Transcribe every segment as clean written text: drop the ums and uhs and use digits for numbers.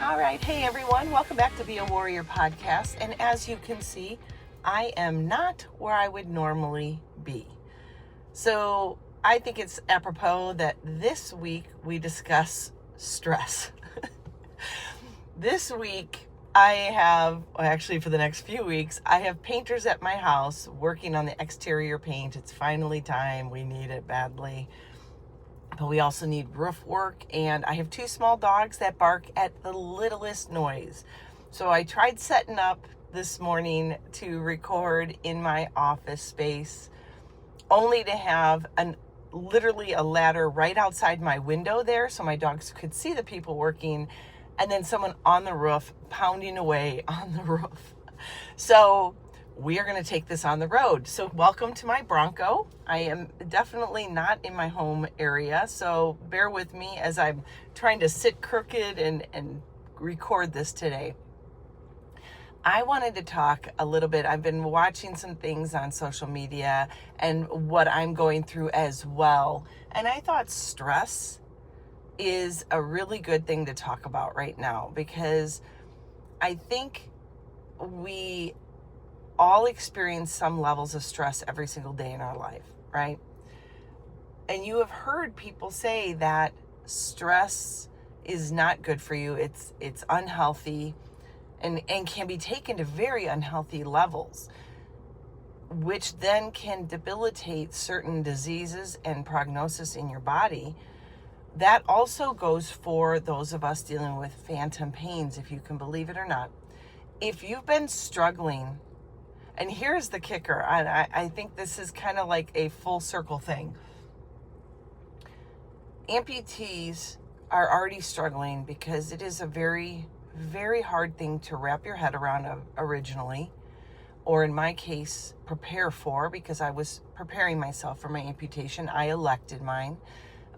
All right. Hey, everyone. Welcome back to Be a Warrior podcast. And as you can see, I am not where I would normally be. So I think it's apropos that this week we discuss stress. This week, actually for the next few weeks, I have painters at my house working on the exterior paint. It's finally time. We need it badly. But we also need roof work, and I have two small dogs that bark at the littlest noise. So I tried setting up this morning to record in my office space, only to have literally a ladder right outside my window there so my dogs could see the people working, and then someone on the roof pounding away on the roof. So we are going to take this on the road. So welcome to my Bronco. I am definitely not in my home area, so bear with me as I'm trying to sit crooked and record this today. I wanted to talk a little bit. I've been watching some things on social media and what I'm going through as well. And I thought stress is a really good thing to talk about right now, because I think we all experience some levels of stress every single day in our life, right? And you have heard people say that stress is not good for you. It's unhealthy and can be taken to very unhealthy levels, which then can debilitate certain diseases and prognosis in your body. That also goes for those of us dealing with phantom pains, if you can believe it or not. If you've been struggling, and here's the kicker, I think this is kind of like a full circle thing. Amputees are already struggling because it is a very, very hard thing to wrap your head around originally, or in my case, prepare for, because I was preparing myself for my amputation. I elected mine.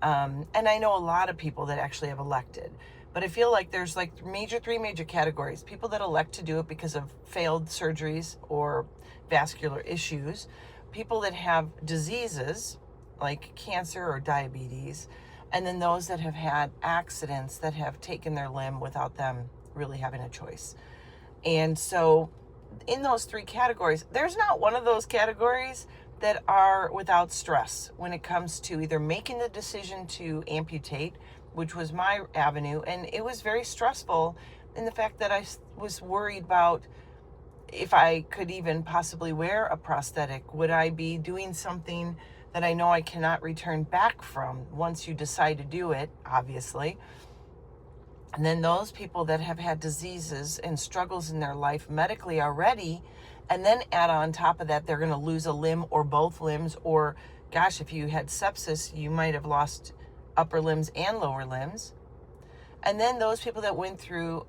And I know a lot of people that actually have elected. But I feel like there's like three major categories. People that elect to do it because of failed surgeries or vascular issues. People that have diseases like cancer or diabetes. And then those that have had accidents that have taken their limb without them really having a choice. And so in those three categories, there's not one of those categories that are without stress when it comes to either making the decision to amputate, which was my avenue. And it was very stressful in the fact that I was worried about if I could even possibly wear a prosthetic. Would I be doing something that I know I cannot return back from once you decide to do it, obviously? And then those people that have had diseases and struggles in their life medically already, and then add on top of that, they're going to lose a limb or both limbs, or gosh, if you had sepsis, you might have lost upper limbs and lower limbs. And then those people that went through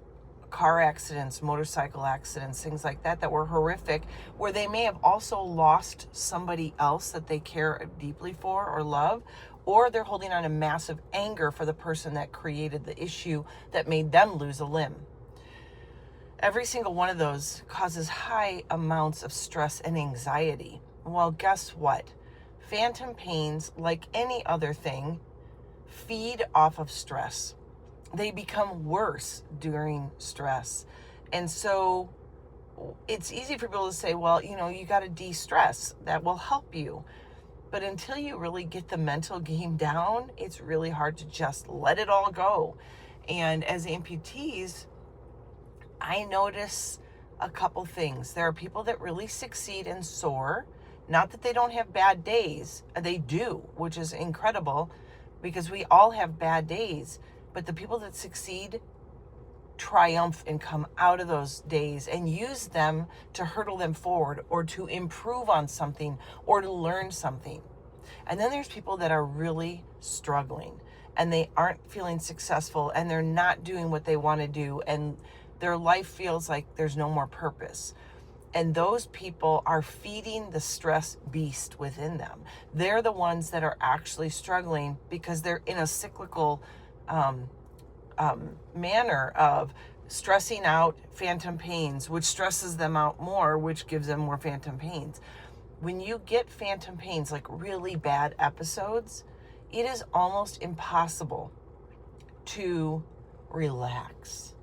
car accidents, motorcycle accidents, things like that were horrific, where they may have also lost somebody else that they care deeply for or love, or they're holding on to massive anger for the person that created the issue that made them lose a limb. Every single one of those causes high amounts of stress and anxiety. Well, guess what? Phantom pains, like any other thing, feed off of stress. They become worse during stress. And so it's easy for people to say, well, you got to de-stress. That will help you. But until you really get the mental game down, it's really hard to just let it all go. And as amputees, I notice a couple things. There are people that really succeed and soar. Not that they don't have bad days. They do, which is incredible, because we all have bad days. But the people that succeed triumph and come out of those days and use them to hurtle them forward, or to improve on something, or to learn something. And then there's people that are really struggling and they aren't feeling successful, and they're not doing what they want to do, and their life feels like there's no more purpose. And those people are feeding the stress beast within them. They're the ones that are actually struggling because they're in a cyclical manner of stressing out phantom pains, which stresses them out more, which gives them more phantom pains. When you get phantom pains, like really bad episodes, it is almost impossible to relax.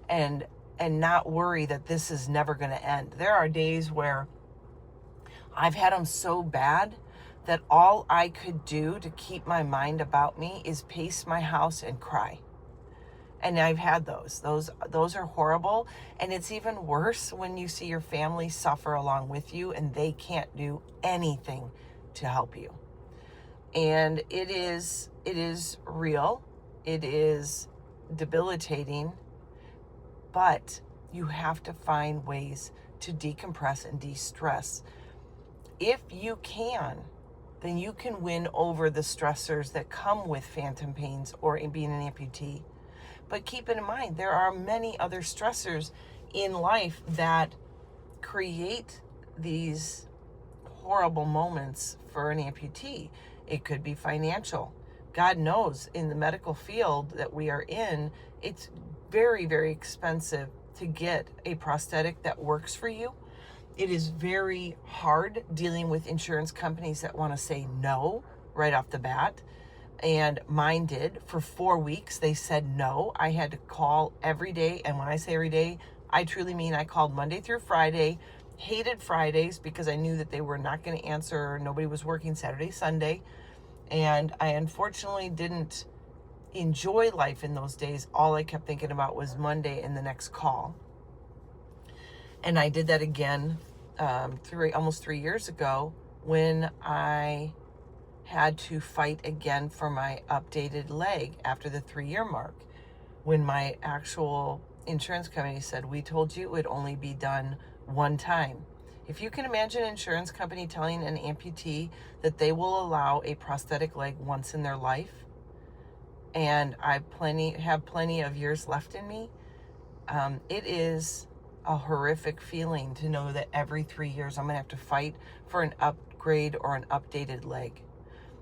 and not worry that this is never going to end. There are days where I've had them so bad that all I could do to keep my mind about me is pace my house and cry. And I've had those. Those are horrible. And it's even worse when you see your family suffer along with you and they can't do anything to help you. And it is real. It is debilitating. But you have to find ways to decompress and de-stress. If you can, then you can win over the stressors that come with phantom pains or being an amputee. But keep it in mind, there are many other stressors in life that create these horrible moments for an amputee. It could be financial. God knows in the medical field that we are in, it's very, very expensive to get a prosthetic that works for you. It is very hard dealing with insurance companies that want to say no right off the bat. And mine did. For 4 weeks, they said no. I had to call every day. And when I say every day, I truly mean I called Monday through Friday. Hated Fridays because I knew that they were not going to answer. Nobody was working Saturday, Sunday. And I unfortunately didn't enjoy life in those days. All I kept thinking about was Monday and the next call. And I did that again almost 3 years ago when I had to fight again for my updated leg after the 3-year mark, when my actual insurance company said, we told you it would only be done one time. If you can imagine an insurance company telling an amputee that they will allow a prosthetic leg once in their life, and I have plenty of years left in me, it is a horrific feeling to know that every 3 years I'm going to have to fight for an upgrade or an updated leg.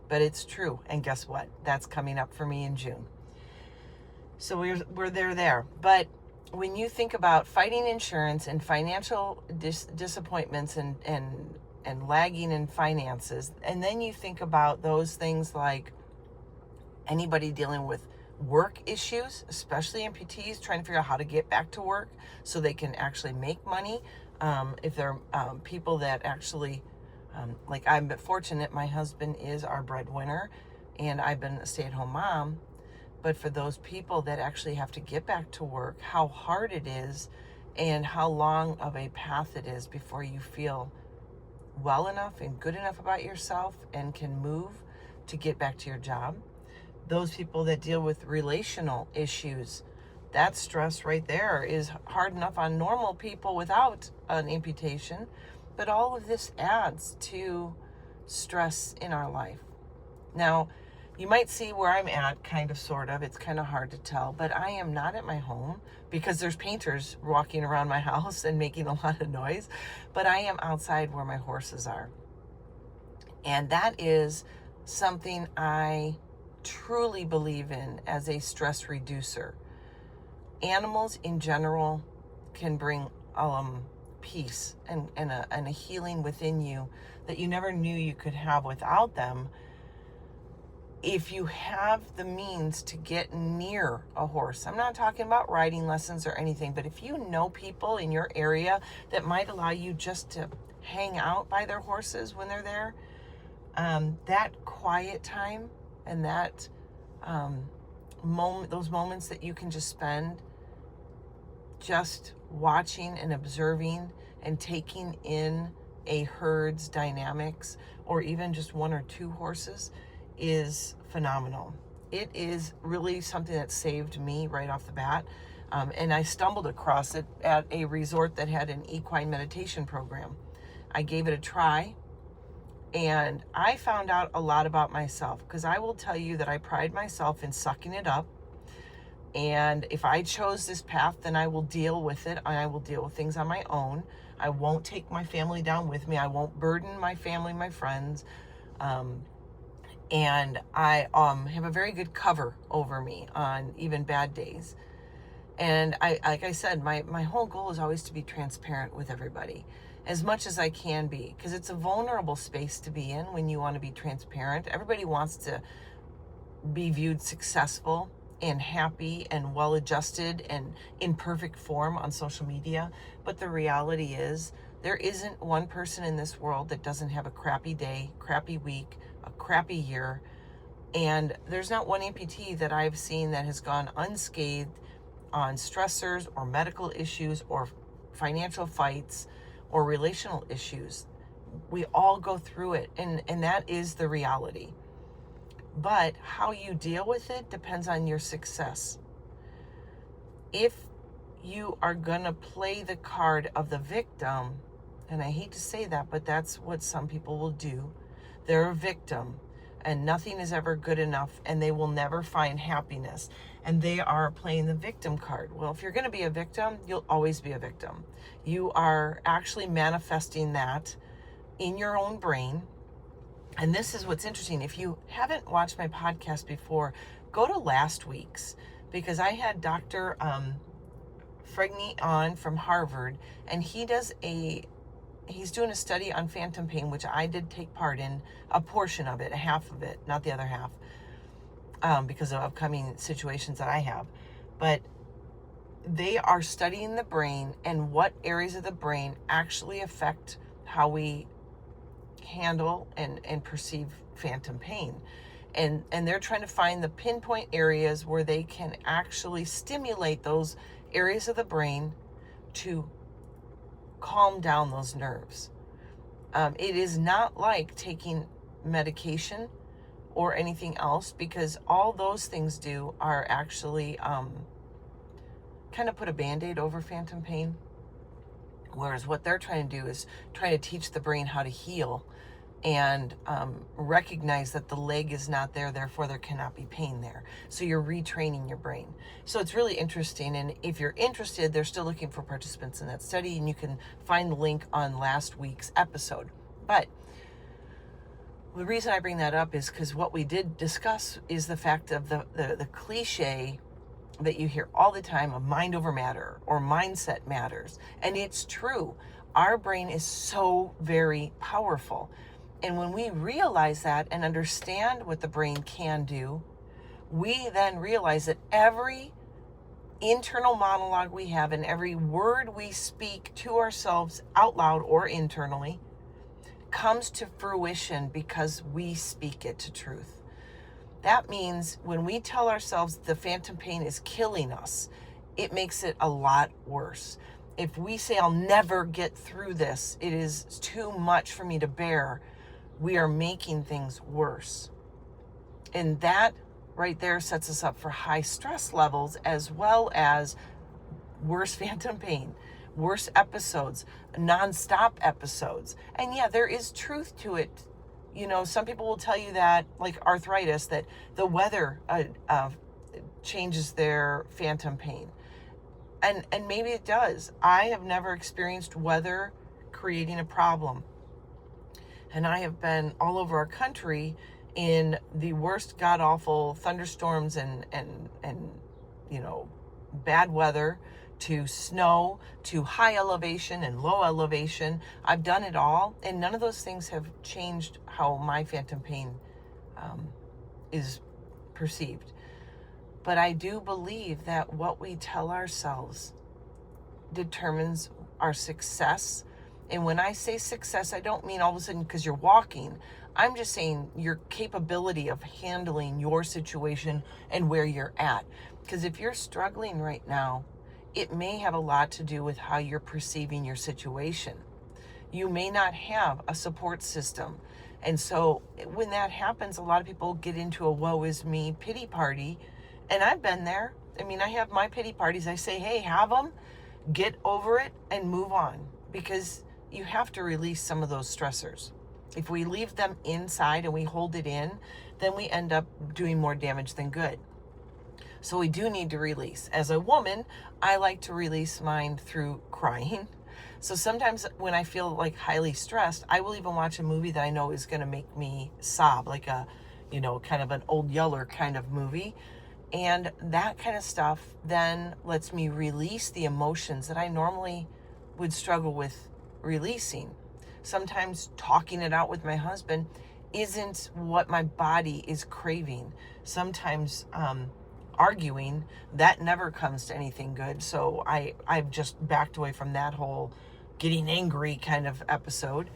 But it's true. And guess what? That's coming up for me in June. So we're there. But when you think about fighting insurance and financial disappointments and lagging in finances, and then you think about those things like anybody dealing with work issues, especially amputees, trying to figure out how to get back to work so they can actually make money. If they're people that actually, like I'm fortunate, my husband is our breadwinner and I've been a stay-at-home mom. But for those people that actually have to get back to work, how hard it is and how long of a path it is before you feel well enough and good enough about yourself and can move to get back to your job. Those people that deal with relational issues, that stress right there is hard enough on normal people without an amputation. But all of this adds to stress in our life. Now, you might see where I'm at, kind of, sort of. It's kind of hard to tell, but I am not at my home because there's painters walking around my house and making a lot of noise. But I am outside where my horses are. And that is something I truly believe in as a stress reducer. Animals in general can bring peace and a healing within you that you never knew you could have without them. If you have the means to get near a horse, I'm not talking about riding lessons or anything, but if you know people in your area that might allow you just to hang out by their horses when they're there, that quiet time and that those moments that you can just spend just watching and observing and taking in a herd's dynamics, or even just one or two horses, is phenomenal. It is really something that saved me right off the bat. And I stumbled across it at a resort that had an equine meditation program. I gave it a try, and I found out a lot about myself, because I will tell you that I pride myself in sucking it up. And if I chose this path, then I will deal with it. And I will deal with things on my own. I won't take my family down with me. I won't burden my family, my friends. And I have a very good cover over me on even bad days. And like I said, my whole goal is always to be transparent with everybody as much as I can be, because it's a vulnerable space to be in when you want to be transparent. Everybody wants to be viewed successful and happy and well adjusted and in perfect form on social media. But the reality is, there isn't one person in this world that doesn't have a crappy day, crappy week, a crappy year. And there's not one amputee that I've seen that has gone unscathed on stressors or medical issues or financial fights or relational issues. We all go through it, and that is the reality. But how you deal with it depends on your success. If you are going to play the card of the victim, and I hate to say that, but that's what some people will do. They're a victim, and nothing is ever good enough, and they will never find happiness. And they are playing the victim card. Well, if you're going to be a victim, you'll always be a victim. You are actually manifesting that in your own brain. And this is what's interesting. If you haven't watched my podcast before, go to last week's, because I had Dr. Fregny on from Harvard, and he's doing a study on phantom pain, which I did take part in, a portion of it, a half of it, not the other half, because of upcoming situations that I have. But they are studying the brain and what areas of the brain actually affect how we handle and perceive phantom pain. And they're trying to find the pinpoint areas where they can actually stimulate those areas of the brain to calm down those nerves. It is not like taking medication or anything else, because all those things do are actually kind of put a Band-Aid over phantom pain. Whereas what they're trying to do is try to teach the brain how to heal and recognize that the leg is not there, therefore there cannot be pain there. So you're retraining your brain. So it's really interesting. And if you're interested, they're still looking for participants in that study, and you can find the link on last week's episode. But the reason I bring that up is because what we did discuss is the fact of the cliche that you hear all the time of mind over matter or mindset matters. And it's true. Our brain is so very powerful. And when we realize that and understand what the brain can do, we then realize that every internal monologue we have and every word we speak to ourselves out loud or internally comes to fruition because we speak it to truth. That means when we tell ourselves the phantom pain is killing us, it makes it a lot worse. If we say, I'll never get through this, it is too much for me to bear, we are making things worse. And that right there sets us up for high stress levels, as well as worse phantom pain, worse episodes, nonstop episodes. And yeah, there is truth to it. You know, some people will tell you that, like arthritis, that the weather changes their phantom pain. And maybe it does. I have never experienced weather creating a problem. And I have been all over our country in the worst god-awful thunderstorms and you know, bad weather, to snow, to high elevation and low elevation. I've done it all, and none of those things have changed how my phantom pain is perceived. But I do believe that what we tell ourselves determines our success. And when I say success, I don't mean all of a sudden because you're walking. I'm just saying your capability of handling your situation and where you're at. Because if you're struggling right now, it may have a lot to do with how you're perceiving your situation. You may not have a support system. And so when that happens, a lot of people get into a woe is me pity party. And I've been there. I mean, I have my pity parties. I say, hey, have them, get over it, and move on. Because you have to release some of those stressors. If we leave them inside and we hold it in, then we end up doing more damage than good. So we do need to release. As a woman, I like to release mine through crying. So sometimes when I feel like highly stressed, I will even watch a movie that I know is going to make me sob, like a, you know, kind of an Old Yeller kind of movie. And that kind of stuff then lets me release the emotions that I normally would struggle with releasing. Sometimes talking it out with my husband isn't what my body is craving. Sometimes arguing, that never comes to anything good. So I've just backed away from that whole getting angry kind of episode.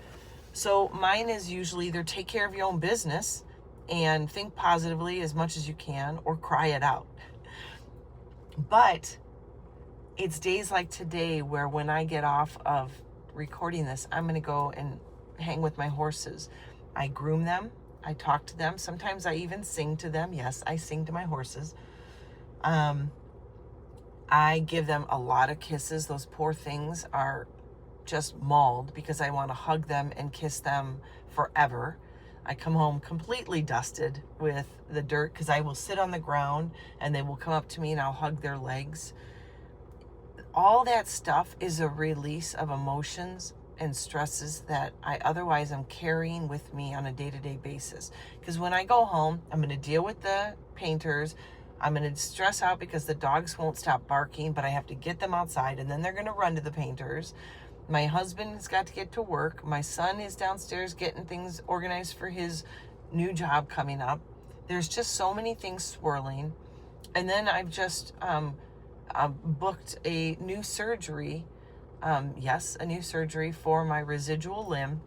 So mine is usually either take care of your own business and think positively as much as you can, or cry it out. But it's days like today where when I get off of recording this, I'm going to go and hang with my horses. I groom them. I talk to them. Sometimes I even sing to them. Yes, I sing to my horses. I give them a lot of kisses. Those poor things are just mauled because I want to hug them and kiss them forever. I come home completely dusted with the dirt because I will sit on the ground and they will come up to me and I'll hug their legs. All that stuff is a release of emotions and stresses that I otherwise am carrying with me on a day-to-day basis. Because when I go home, I'm going to deal with the painters. I'm going to stress out because the dogs won't stop barking, but I have to get them outside and then they're going to run to the painters. My husband's got to get to work. My son is downstairs getting things organized for his new job coming up. There's just so many things swirling. And then I've just booked a new surgery. Yes, a new surgery for my residual limb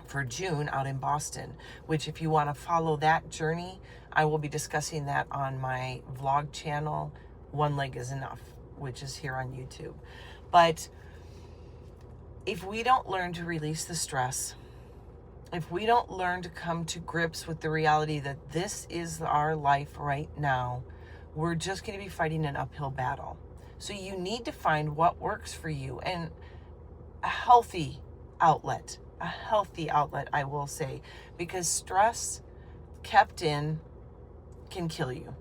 for June out in Boston, which if you want to follow that journey, I will be discussing that on my vlog channel, One Leg is Enough, which is here on YouTube. But if we don't learn to release the stress, if we don't learn to come to grips with the reality that this is our life right now, we're just going to be fighting an uphill battle. So you need to find what works for you, and a healthy outlet, I will say, because stress kept in can kill you.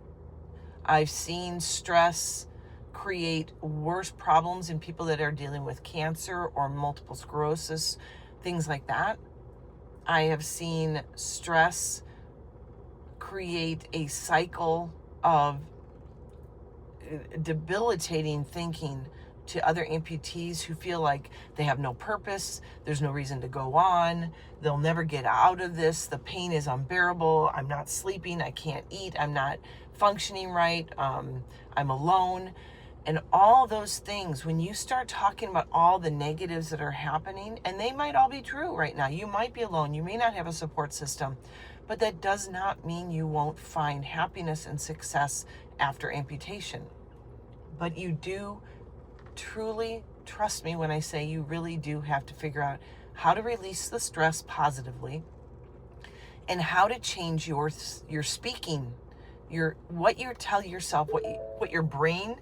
I've seen stress create worse problems in people that are dealing with cancer or multiple sclerosis, things like that. I have seen stress create a cycle of debilitating thinking to other amputees who feel like they have no purpose, there's no reason to go on, they'll never get out of this, the pain is unbearable, I'm not sleeping, I can't eat, I'm not functioning right, I'm alone. And all those things, when you start talking about all the negatives that are happening, and they might all be true right now, you might be alone, you may not have a support system, but that does not mean you won't find happiness and success after amputation. But you do truly, trust me when I say you really do have to figure out how to release the stress positively and how to change your speaking, what you tell yourself, what your brain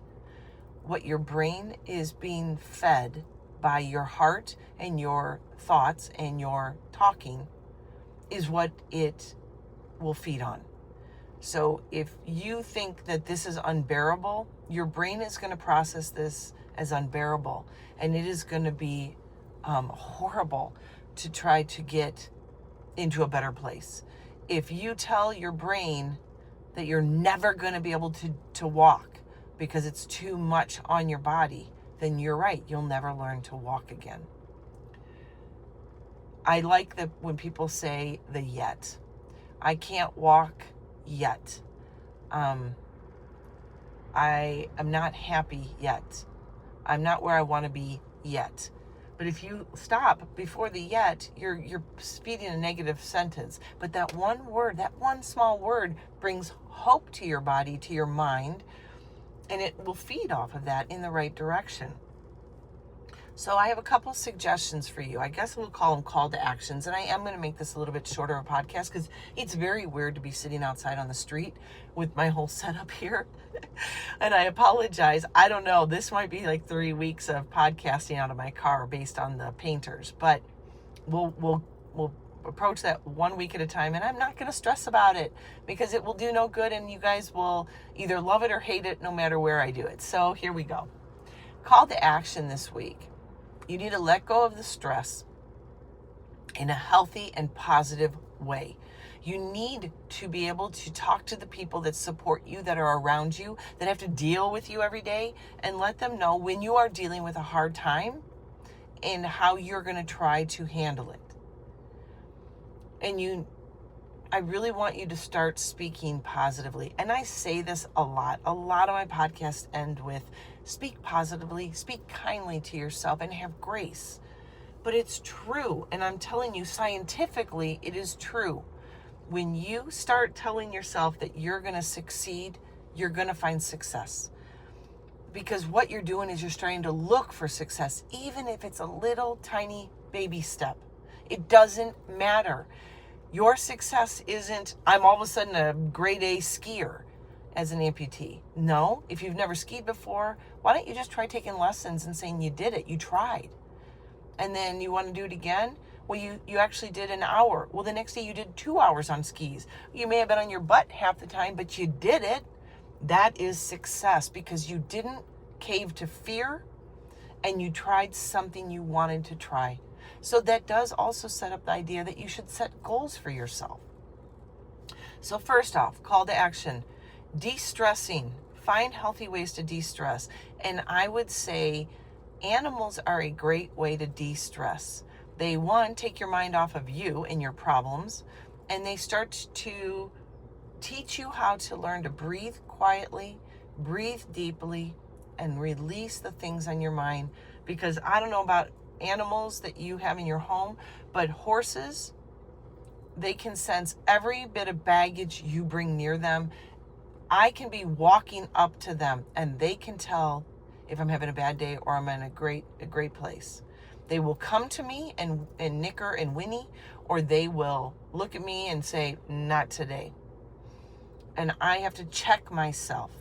is being fed by your heart and your thoughts and your talking is what it will feed on. So if you think that this is unbearable, your brain is going to process this as unbearable, and it is going to be horrible to try to get into a better place. If you tell your brain that you're never going to be able to walk because it's too much on your body, then you're right, you'll never learn to walk again. I like that when people say the yet. I can't walk yet. I am not happy yet. I'm not where I want to be yet. But if you stop before the yet, you're speaking a negative sentence. But that one word, that one small word brings hope to your body, to your mind, and it will feed off of that in the right direction. So I have a couple suggestions for you. I guess we'll call them call to actions. And I am going to make this a little bit shorter of a podcast because it's very weird to be sitting outside on the street with my whole setup here. And I apologize. I don't know. This might be like 3 weeks of podcasting out of my car based on the painters. But we'll approach that 1 week at a time. And I'm not going to stress about it because it will do no good. And you guys will either love it or hate it no matter where I do it. So here we go. Call to action this week. You need to let go of the stress in a healthy and positive way. You need to be able to talk to the people that support you, that are around you, that have to deal with you every day, and let them know when you are dealing with a hard time and how you're going to try to handle it. And you I really want you to start speaking positively. And I say this a lot. A lot of my podcasts end with speak positively, speak kindly to yourself, and have grace. But it's true. And I'm telling you, scientifically, it is true. When you start telling yourself that you're going to succeed, you're going to find success. Because what you're doing is you're starting to look for success, even if it's a little tiny baby step. It doesn't matter. Your success isn't, I'm all of a sudden a grade A skier as an amputee. No, if you've never skied before, why don't you just try taking lessons and saying you did it, you tried. And then you want to do it again? Well, you actually did an hour. Well, the next day you did 2 hours on skis. You may have been on your butt half the time, but you did it. That is success because you didn't cave to fear and you tried something you wanted to try. So that does also set up the idea that you should set goals for yourself. So first off, call to action, de-stressing. Find healthy ways to de-stress. And I would say animals are a great way to de-stress. They, one, take your mind off of you and your problems, and they start to teach you how to learn to breathe quietly, breathe deeply, and release the things on your mind. Because I don't know about animals that you have in your home, but horses, they can sense every bit of baggage you bring near them. I can be walking up to them and they can tell if I'm having a bad day or I'm in a great place. They will come to me and nicker and whinny, or they will look at me and say, not today. And I have to check myself.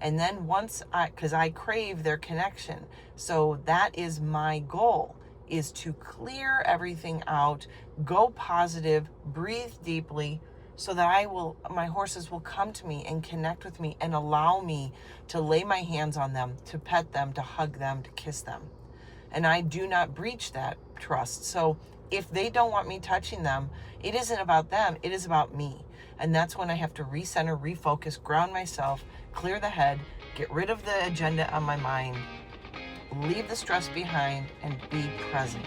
And then because I crave their connection. So that is my goal, is to clear everything out, go positive, breathe deeply, so that my horses will come to me and connect with me and allow me to lay my hands on them, to pet them, to hug them, to kiss them. And I do not breach that trust. So if they don't want me touching them, it isn't about them, it is about me. And that's when I have to recenter, refocus, ground myself, clear the head, get rid of the agenda on my mind, leave the stress behind, and be present.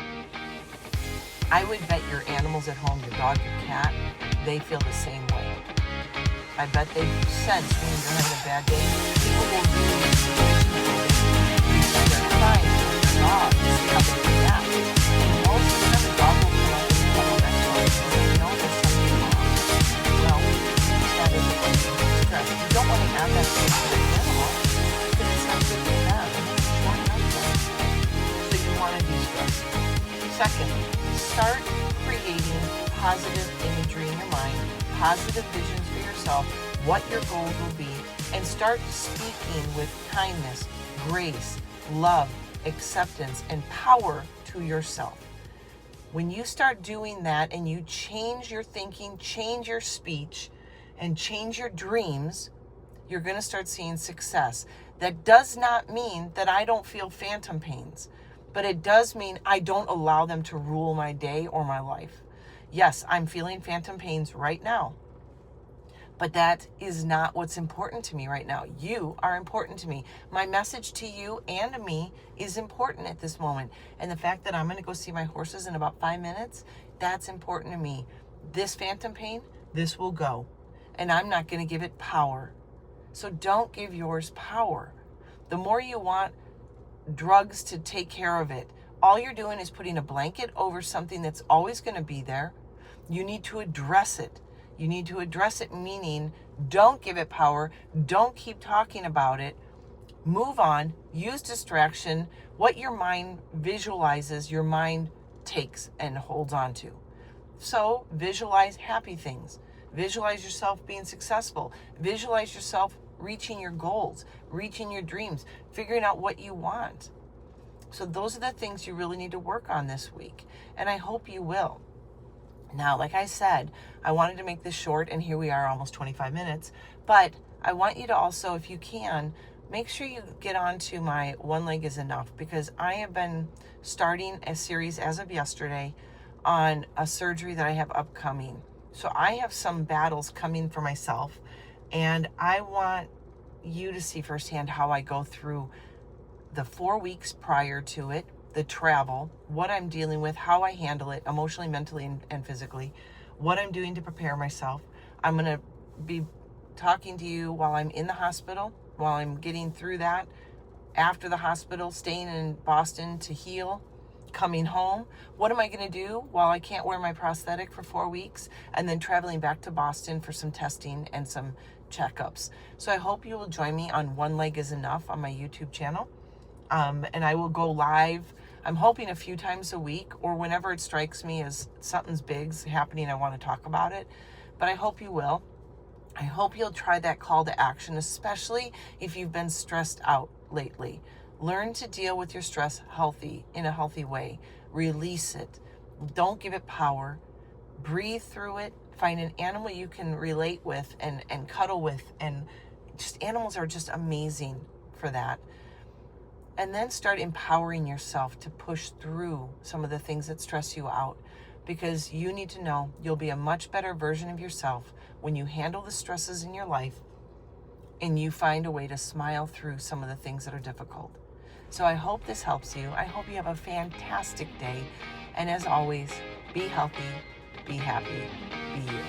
I would bet your animals at home, your dog, your cat, they feel the same way. I bet they sense when you're having a bad day. People will really they're crying to the dog to see how they react. And most of the time the dog will come up and cuddle next to us because they know there's something wrong. Well, that is a stress. You don't want to have that stress with an animal because it's not good for them. It's short life. So you want to de-stress. Second, start creating positive imagery in your mind, positive visions for yourself, what your goals will be, and start speaking with kindness, grace, love, acceptance, and power to yourself. When you start doing that and you change your thinking, change your speech, and change your dreams, you're going to start seeing success. That does not mean that I don't feel phantom pains, but it does mean I don't allow them to rule my day or my life. Yes, I'm feeling phantom pains right now, but that is not what's important to me right now. You are important to me. My message to you and to me is important at this moment. And the fact that I'm going to go see my horses in about 5 minutes, that's important to me. This phantom pain, this will go. And I'm not going to give it power. So don't give yours power. The more you want drugs to take care of it, all you're doing is putting a blanket over something that's always going to be there. You need to address it. You need to address it, meaning don't give it power. Don't keep talking about it. Move on. Use distraction. What your mind visualizes, your mind takes and holds on to. So visualize happy things. Visualize yourself being successful. Visualize yourself reaching your goals, reaching your dreams, figuring out what you want. So those are the things you really need to work on this week. And I hope you will. Now, like I said, I wanted to make this short, and here we are almost 25 minutes. But I want you to also, if you can, make sure you get onto my One Leg is Enough, because I have been starting a series as of yesterday on a surgery that I have upcoming. So I have some battles coming for myself, and I want you to see firsthand how I go through the 4 weeks prior to it, the travel, what I'm dealing with, how I handle it emotionally, mentally, and physically, what I'm doing to prepare myself. I'm going to be talking to you while I'm in the hospital, while I'm getting through that, after the hospital, staying in Boston to heal, coming home. What am I going to do while I can't wear my prosthetic for 4 weeks, and then traveling back to Boston for some testing and some checkups? So I hope you will join me on One Leg is Enough on my YouTube channel. And I will go live, I'm hoping a few times a week, or whenever it strikes me as something's big's happening, I want to talk about it. But I hope you will. I hope you'll try that call to action, especially if you've been stressed out lately. Learn to deal with your stress in a healthy way. Release it. Don't give it power. Breathe through it. Find an animal you can relate with and cuddle with. And just animals are just amazing for that. And then start empowering yourself to push through some of the things that stress you out, because you need to know you'll be a much better version of yourself when you handle the stresses in your life and you find a way to smile through some of the things that are difficult. So I hope this helps you. I hope you have a fantastic day. And as always, be healthy, be happy, be you.